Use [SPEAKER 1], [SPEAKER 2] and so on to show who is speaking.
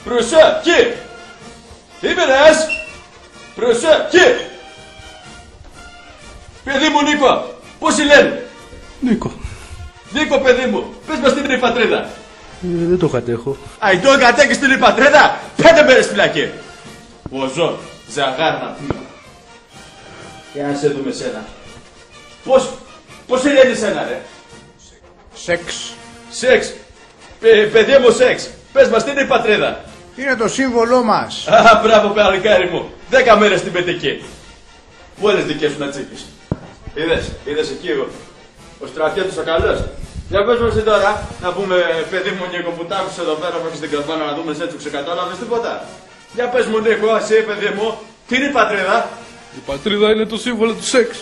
[SPEAKER 1] Προσοχή! Τι πήρες? Προσοχή! Παιδί μου Νίκο, πώς σε λένε?
[SPEAKER 2] Νίκο.
[SPEAKER 1] Νίκο παιδί μου, πες μας τι είναι η πατρίδα.
[SPEAKER 2] Δεν το κατέχω.
[SPEAKER 1] Αϊ το κατέχεις την πατρίδα, 5 μέρες φυλακή. Βοζό, ζαγάρ να πούμε. Για να σε δούμε σένα. Πώς σε λένε σένα ρε?
[SPEAKER 3] Σεξ.
[SPEAKER 1] Σεξ. Παιδί μου σεξ. Πες μας τι είναι η πατρίδα.
[SPEAKER 3] Είναι το σύμβολό μας.
[SPEAKER 1] Α, μπράβο παλικάρι μου. 10 μέρες στην πετική. Όλες δικές σου να τσίπεις. Είδες εκεί ο στρατιώτης ο καλός. Για πες μας τώρα, να πούμε παιδί μου Νίκο που τ' άκουσες εδώ πέρα που έχεις την καμπάνα να δούμε σε έτσι που ξεκατάλαβες τίποτα. Για πες μου Νίκο, εσύ παιδί μου, τι είναι η πατρίδα.
[SPEAKER 2] Η πατρίδα είναι το σύμβολο του σεξ.